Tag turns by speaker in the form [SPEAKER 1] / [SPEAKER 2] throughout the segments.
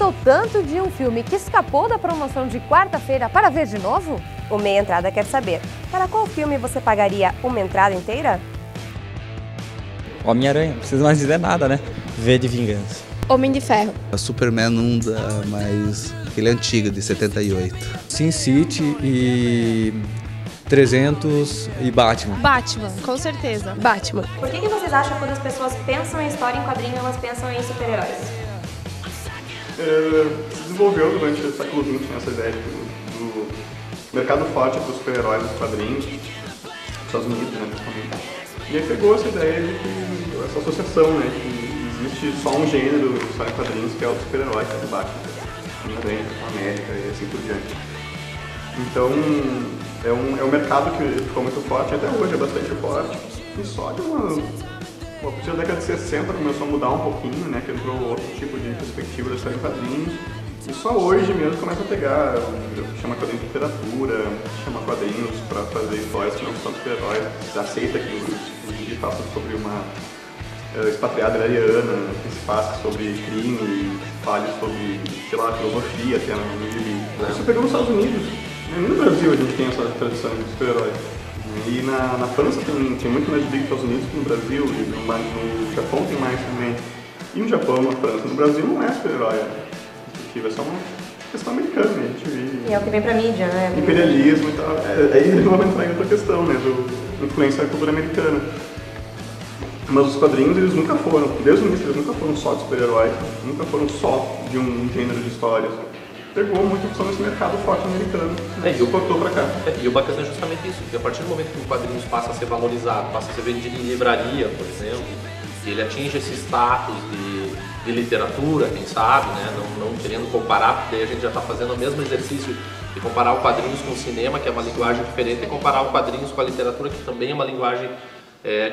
[SPEAKER 1] Gostou tanto de um filme que escapou da promoção de quarta-feira para ver de novo?
[SPEAKER 2] O Meia Entrada quer saber, para qual filme você pagaria uma entrada inteira?
[SPEAKER 3] Homem-Aranha, não precisa mais dizer nada, né? V de Vingança.
[SPEAKER 4] Homem de Ferro.
[SPEAKER 5] A Superman não dá, mas aquele antigo, de 78.
[SPEAKER 3] Sin City e 300 e Batman.
[SPEAKER 4] Batman, com certeza. Batman.
[SPEAKER 2] Por que vocês acham que quando as pessoas pensam em história em quadrinho, elas pensam em super-heróis?
[SPEAKER 6] Se desenvolveu durante o século XX essa ideia do mercado forte para os super-heróis dos quadrinhos, nos Estados Unidos, né, principalmente. E aí pegou essa ideia de que, essa associação, né, que existe só um gênero de história em quadrinhos, que é o super-herói, que é o Batman, Homem-Aranha, América e assim por diante. Então, é um mercado que ficou muito forte, até hoje é bastante forte, e só de a partir da década de 60 começou a mudar um pouquinho, né, que entrou outro tipo de perspectiva da história em quadrinhos, e só hoje mesmo começa a pegar, chama quadrinhos de literatura, chama quadrinhos para fazer histórias que não são super-heróis, aceita que o gibi faça sobre uma expatriada ariana, que se faça sobre crime, fale sobre, sei lá, filosofia até no gibi. Isso pegou nos Estados Unidos, nem no Brasil a gente tem essa tradição de super-heróis. E na França tem muito mais gibi que nos Estados Unidos que no Brasil, e no Japão tem mais também. E no Japão, na França, no Brasil não é super-herói, é só uma questão americana, né? A gente vive.
[SPEAKER 2] E é o que vem pra mídia, né?
[SPEAKER 6] Imperialismo e tal. Aí vamos entrar em outra questão, né? Do influência da cultura americana. Mas os quadrinhos, eles nunca foram, desde o início, eles nunca foram só de super-heróis, nunca foram só de um gênero de histórias. Pegou muita opção nesse mercado forte americano, né? E importou pra cá.
[SPEAKER 7] E o bacana é justamente isso, que a partir do momento que o quadrinhos passa a ser valorizado, passa a ser vendido em livraria, por exemplo, e ele atinge esse status de literatura, quem sabe, né? Não querendo comparar, porque aí a gente já está fazendo o mesmo exercício de comparar o quadrinhos com o cinema, que é uma linguagem diferente, e comparar o quadrinhos com a literatura, que também é uma linguagem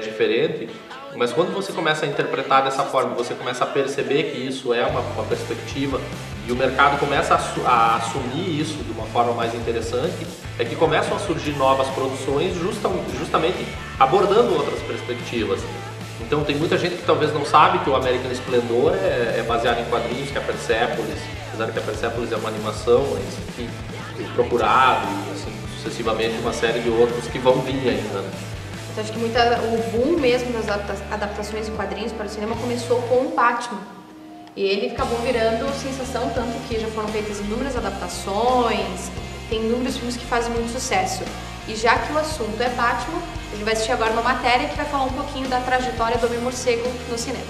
[SPEAKER 7] diferente. Mas quando você começa a interpretar dessa forma, você começa a perceber que isso é uma perspectiva e o mercado começa a assumir isso de uma forma mais interessante, é que começam a surgir novas produções justamente abordando outras perspectivas. Então tem muita gente que talvez não sabe que o American Splendor é baseado em quadrinhos, que é a Persepolis, apesar que a Persepolis é uma animação, que é procurado e assim, sucessivamente uma série de outros que vão vir ainda, né?
[SPEAKER 8] Então, acho que o boom mesmo das adaptações de quadrinhos para o cinema começou com o Batman. E ele acabou virando sensação, tanto que já foram feitas inúmeras adaptações, tem inúmeros filmes que fazem muito sucesso. E já que o assunto é Batman, a gente vai assistir agora uma matéria que vai falar um pouquinho da trajetória do Homem-Morcego nos cinemas.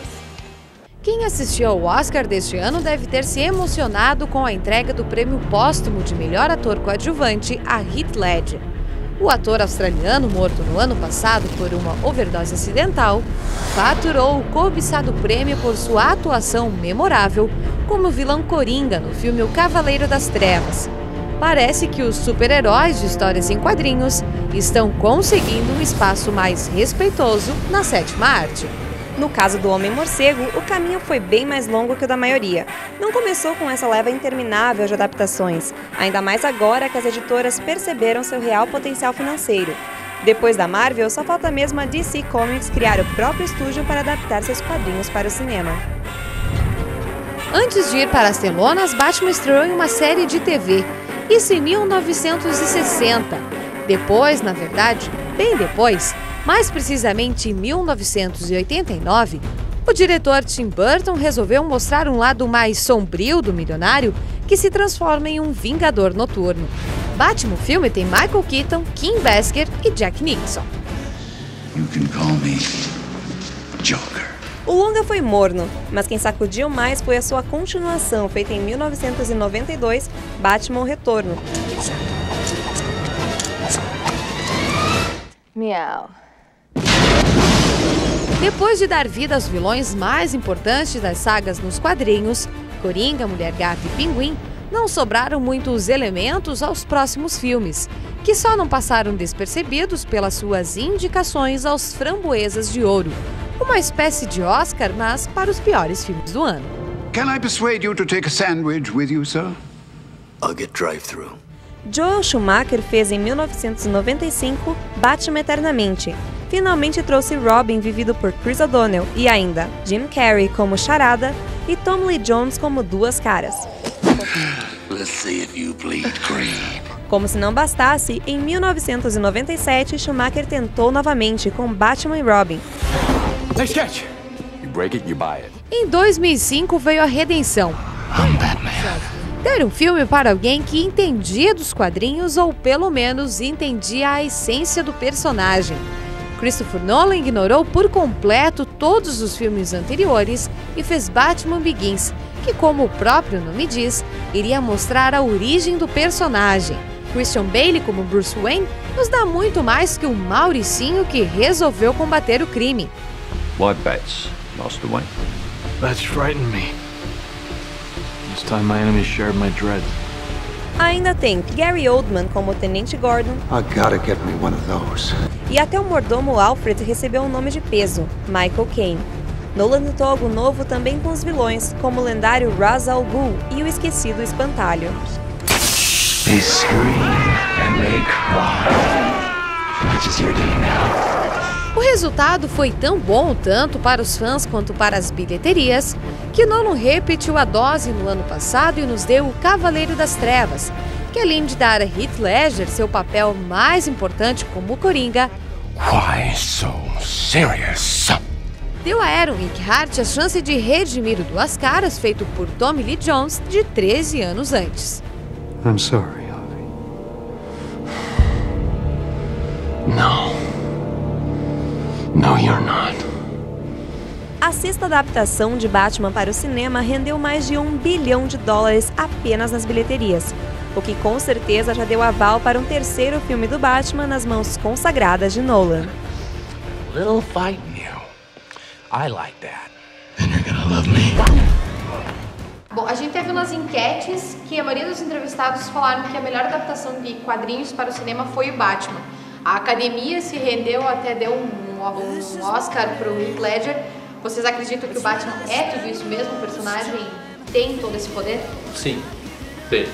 [SPEAKER 1] Quem assistiu ao Oscar deste ano deve ter se emocionado com a entrega do prêmio póstumo de melhor ator coadjuvante a Heath Ledger. O ator australiano, morto no ano passado por uma overdose acidental, faturou o cobiçado prêmio por sua atuação memorável como vilão Coringa no filme O Cavaleiro das Trevas. Parece que os super-heróis de histórias em quadrinhos estão conseguindo um espaço mais respeitoso na sétima arte.
[SPEAKER 2] No caso do Homem-Morcego, o caminho foi bem mais longo que o da maioria. Não começou com essa leva interminável de adaptações, ainda mais agora que as editoras perceberam seu real potencial financeiro. Depois da Marvel, só falta mesmo a DC Comics criar o próprio estúdio para adaptar seus quadrinhos para o cinema.
[SPEAKER 1] Antes de ir para as telonas, Batman estreou em uma série de TV, isso em 1960. Depois, na verdade, bem depois, mais precisamente em 1989, o diretor Tim Burton resolveu mostrar um lado mais sombrio do milionário que se transforma em um vingador noturno. Batman, o filme, tem Michael Keaton, Kim Basinger e Jack Nicholson.
[SPEAKER 9] You can call me Joker.
[SPEAKER 2] O longa foi morno, mas quem sacudiu mais foi a sua continuação, feita em 1992, Batman: O Retorno.
[SPEAKER 8] Miau.
[SPEAKER 1] Depois de dar vida aos vilões mais importantes das sagas nos quadrinhos, Coringa, Mulher Gata e Pinguim, não sobraram muitos elementos aos próximos filmes, que só não passaram despercebidos pelas suas indicações aos Framboesas de Ouro, uma espécie de Oscar, mas para os piores filmes do ano.
[SPEAKER 9] Can I persuade you to take a sandwich with you, sir?
[SPEAKER 10] I'll get drive-thru.
[SPEAKER 2] Joel Schumacher fez em 1995 Batman Eternamente. Finalmente trouxe Robin, vivido por Chris O'Donnell, e ainda Jim Carrey como Charada e Tommy Lee Jones como Duas Caras.
[SPEAKER 10] Let's see if you bleed green.
[SPEAKER 2] Como se não bastasse, em 1997, Schumacher tentou novamente com Batman e Robin.
[SPEAKER 10] Nice catch. You break it, you buy it.
[SPEAKER 1] Em 2005 veio a redenção.
[SPEAKER 10] I'm Batman.
[SPEAKER 1] Dar um filme para alguém que entendia dos quadrinhos ou pelo menos entendia a essência do personagem. Christopher Nolan ignorou por completo todos os filmes anteriores e fez Batman Begins, que, como o próprio nome diz, iria mostrar a origem do personagem. Christian Bale como Bruce Wayne nos dá muito mais que um Mauricinho que resolveu combater o crime.
[SPEAKER 10] What bets, Master Wayne?
[SPEAKER 11] Bets frighten me. This time my enemies shared my dread.
[SPEAKER 2] Ainda tem Gary Oldman como Tenente Gordon.
[SPEAKER 9] I gotta get me one of those.
[SPEAKER 2] E até o mordomo Alfred recebeu um nome de peso, Michael Caine. Nolan tentou algo novo também com os vilões, como o lendário Ra's al Ghul e o esquecido Espantalho.
[SPEAKER 10] They scream and they cry. Which is your day now?
[SPEAKER 1] O resultado foi tão bom tanto para os fãs quanto para as bilheterias que Nolan repetiu a dose no ano passado e nos deu o Cavaleiro das Trevas, que além de dar a Heath Ledger seu papel mais importante como Coringa,
[SPEAKER 10] Why so serious?
[SPEAKER 1] deu a Aaron Eckhart a chance de redimir o Duas Caras feito por Tommy Lee Jones de 13 anos antes.
[SPEAKER 11] I'm sorry, Harvey.
[SPEAKER 10] No. No, you're not.
[SPEAKER 2] A sexta adaptação de Batman para o cinema rendeu mais de $1 bilhão apenas nas bilheterias, o que com certeza já deu aval para um terceiro filme do Batman nas mãos consagradas de Nolan.
[SPEAKER 10] Little fight you. I like that. Then you're gonna love me.
[SPEAKER 8] Bom, a gente teve nas enquetes que a maioria dos entrevistados falaram que a melhor adaptação de quadrinhos para o cinema foi o Batman. A academia se rendeu, até deu um Oscar para o Heath Ledger. Vocês acreditam que o Batman é tudo isso mesmo? O personagem tem todo esse poder?
[SPEAKER 7] Sim, tem.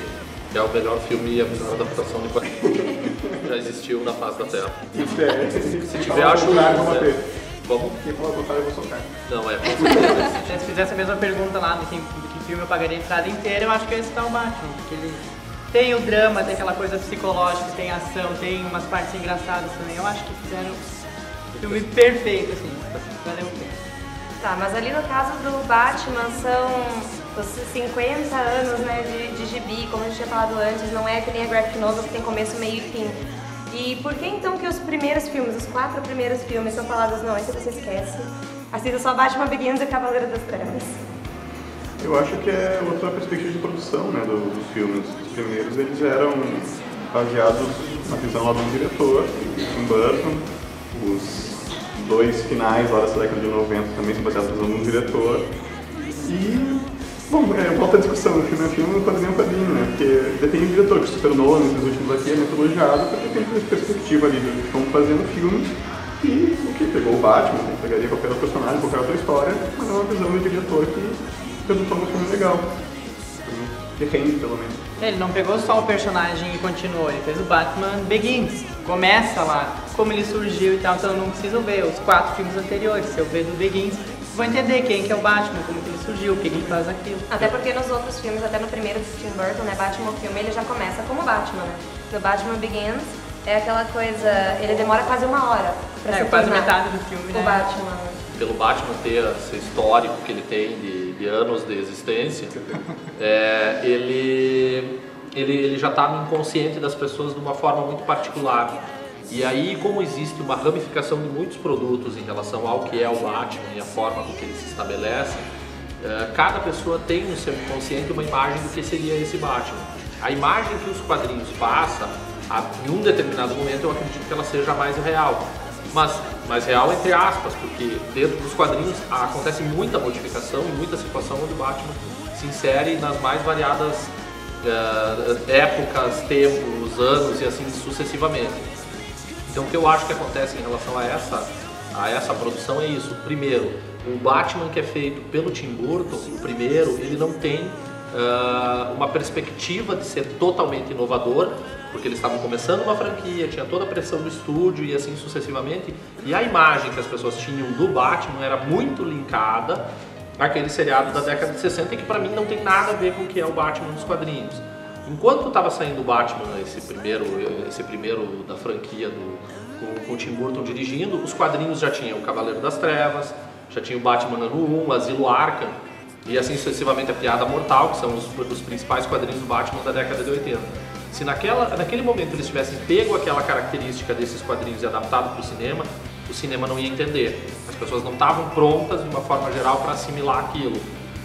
[SPEAKER 7] É o melhor filme e a melhor adaptação de quadrinhos que já existiu na face da Terra. Se tiver, acho que... Como?
[SPEAKER 6] Quem falar o contrário, eu vou soltar.
[SPEAKER 7] Não, é, com certeza.
[SPEAKER 12] Se eles fizessem a mesma pergunta lá do que filme eu pagaria a entrada inteira, eu acho que esse tá o Batman, porque ele tem o drama, tem aquela coisa psicológica, tem ação, tem umas partes engraçadas também. Eu acho que fizeram o filme perfeito, assim, valeu o tempo.
[SPEAKER 2] Tá, mas ali no caso do Batman são os 50 anos, né, de gibi, como a gente tinha falado antes, não é que nem a graphic novel que tem começo, meio e fim. E por que então que os primeiros filmes, os 4 primeiros filmes são falados, não, esse você esquece, assista só Batman Begins e Cavaleiro das Trevas?
[SPEAKER 6] Eu acho que é outra perspectiva de produção, né, dos filmes. Os primeiros eles eram baseados na visão lá do diretor, Tim Burton. Os 2 finais lá dessa década de 90 também são baseados na visão do diretor. E, bom, volta a discussão, o filme é filme, o quadrinho é um quadrinho, né, porque depende do diretor, que o Christopher Nolan, nesses últimos aqui, é muito elogiado, porque tem essa perspectiva ali de como fazendo filme. E o que pegou o Batman, pegaria qualquer outro personagem, qualquer outra história, mas é uma visão do diretor que resultou um filme legal. Que rende, pelo menos.
[SPEAKER 12] Ele não pegou só o personagem e continuou, ele fez o Batman Begins. Começa lá, como ele surgiu e tal, então eu não preciso ver os 4 filmes anteriores. Se eu ver do Begins, vou entender quem que é o Batman, como que ele surgiu, o que ele faz aquilo.
[SPEAKER 2] Até porque nos outros filmes, até no primeiro do Tim Burton, né, Batman, o filme, ele já começa como Batman, né? No Batman Begins é aquela coisa, ele demora quase 1 hora pra se
[SPEAKER 12] quase
[SPEAKER 2] tornar
[SPEAKER 12] metade do filme, né?
[SPEAKER 2] O Batman.
[SPEAKER 7] Pelo Batman ter esse histórico que ele tem de anos de existência, ele já está inconsciente das pessoas de uma forma muito particular. E aí, como existe uma ramificação de muitos produtos em relação ao que é o Batman e a forma com que ele se estabelece, cada pessoa tem no seu inconsciente uma imagem do que seria esse Batman. A imagem que os quadrinhos passam, em um determinado momento, eu acredito que ela seja mais real. Mas mais real entre aspas, porque dentro dos quadrinhos acontece muita modificação e muita situação onde o Batman se insere nas mais variadas épocas, tempos, anos e assim sucessivamente. Então o que eu acho que acontece em relação a essa produção é isso. Primeiro, o Batman que é feito pelo Tim Burton, o primeiro, ele não tem uma perspectiva de ser totalmente inovador, porque eles estavam começando uma franquia, tinha toda a pressão do estúdio e assim sucessivamente, e a imagem que as pessoas tinham do Batman era muito linkada àquele seriado da década de 60 que pra mim não tem nada a ver com o que é o Batman nos quadrinhos. Enquanto estava saindo o Batman, esse primeiro da franquia com o Tim Burton dirigindo, os quadrinhos já tinham o Cavaleiro das Trevas, já tinha o Batman Ano 1, Asilo Arkham, e assim sucessivamente a Piada Mortal, que são os principais quadrinhos do Batman da década de 80. Se naquele momento eles tivessem pego aquela característica desses quadrinhos e adaptado para o cinema não ia entender. As pessoas não estavam prontas, de uma forma geral, para assimilar aquilo.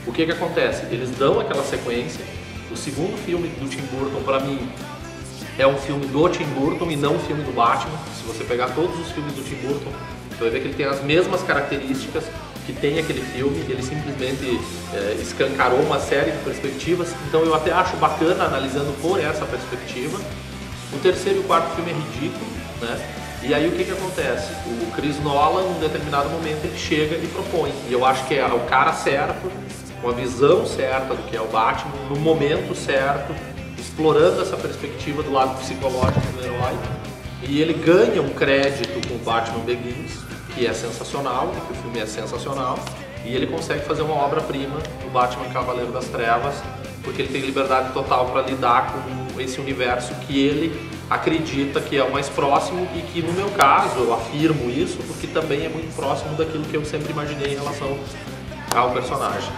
[SPEAKER 7] O que acontece? Eles dão aquela sequência. O segundo filme do Tim Burton, para mim, é um filme do Tim Burton e não um filme do Batman. Se você pegar todos os filmes do Tim Burton, você vai ver que ele tem as mesmas características que tem aquele filme. Ele simplesmente escancarou uma série de perspectivas. Então eu até acho bacana, analisando por essa perspectiva. O terceiro e o quarto filme é ridículo, né? E aí o que acontece? O Chris Nolan, em um determinado momento, ele chega e propõe. E eu acho que é o cara certo, com a visão certa do que é o Batman, no momento certo, explorando essa perspectiva do lado psicológico do herói. E ele ganha um crédito com o Batman Begins, que é sensacional, que o filme é sensacional. E ele consegue fazer uma obra-prima do Batman Cavaleiro das Trevas, porque ele tem liberdade total para lidar com esse universo que ele acredita que é o mais próximo e que, no meu caso, eu afirmo isso porque também é muito próximo daquilo que eu sempre imaginei em relação ao personagem.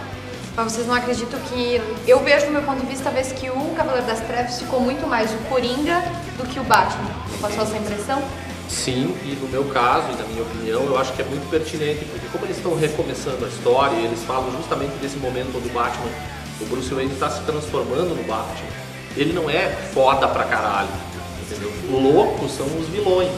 [SPEAKER 8] Mas vocês não acreditam que... Eu vejo, do meu ponto de vista, talvez que o Cavaleiro das Trevas ficou muito mais o Coringa do que o Batman. Você passou essa impressão?
[SPEAKER 7] Sim, e no meu caso, e na minha opinião, eu acho que é muito pertinente, porque como eles estão recomeçando a história, eles falam justamente desse momento onde o Batman, o Bruce Wayne está se transformando no Batman. Ele não é foda pra caralho, entendeu? Loucos são os vilões.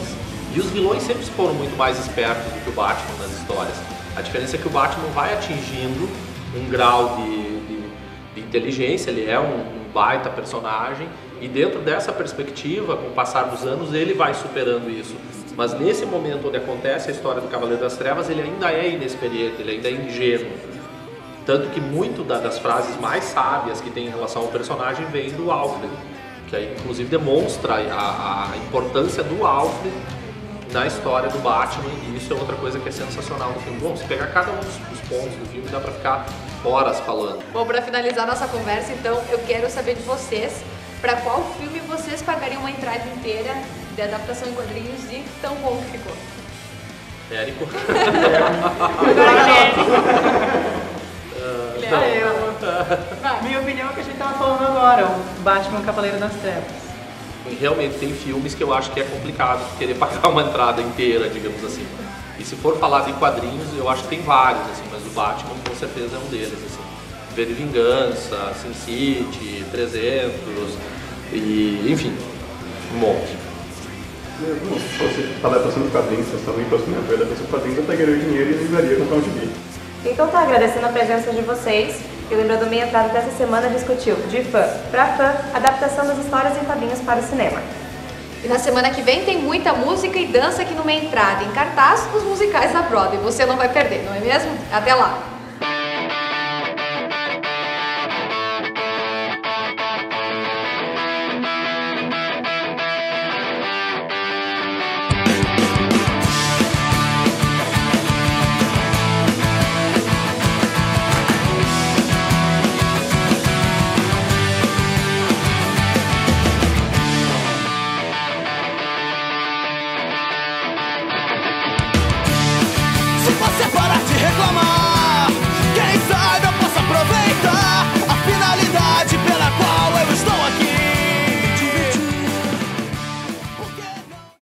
[SPEAKER 7] E os vilões sempre foram muito mais espertos do que o Batman nas histórias. A diferença é que o Batman vai atingindo um grau de inteligência, ele é um baita personagem, e dentro dessa perspectiva, com o passar dos anos, ele vai superando isso. Mas nesse momento onde acontece a história do Cavaleiro das Trevas, ele ainda é inexperiente, ele ainda é ingênuo. Tanto que muito das frases mais sábias que tem em relação ao personagem vem do Alfred, que aí inclusive demonstra a importância do Alfred na história do Batman, e isso é outra coisa que é sensacional no filme. Bom, se pegar cada um dos pontos do filme, dá pra ficar horas falando.
[SPEAKER 8] Bom, pra finalizar nossa conversa, então, eu quero saber de vocês, pra qual filme vocês pagariam uma entrada inteira de adaptação em quadrinhos e tão bom que ficou?
[SPEAKER 7] Érico.
[SPEAKER 12] Minha opinião é que a gente tava falando agora, o Batman Cavaleiro das Trevas.
[SPEAKER 7] E realmente tem filmes que eu acho que é complicado querer pagar uma entrada inteira, digamos assim. E se for falar de quadrinhos, eu acho que tem vários, assim, mas o Batman com certeza é um deles, assim. V de Vingança, Sin City, 300, e enfim, um monte.
[SPEAKER 6] Se fosse a adaptação de quadrinhos, vocês também para o cinema, a adaptação de quadrinhos, eu pegaria o dinheiro e livraria comprar um gibi.
[SPEAKER 2] Então tá, agradecendo a presença de vocês, e lembrando Meia Entrada dessa semana discutiu, de fã pra fã, adaptação das histórias em quadrinhos para o cinema.
[SPEAKER 8] E na semana que vem tem muita música e dança aqui no Meia Entrada, em cartaz, os musicais da Broadway. Você não vai perder, não é mesmo? Até lá!
[SPEAKER 13] Se você parar de reclamar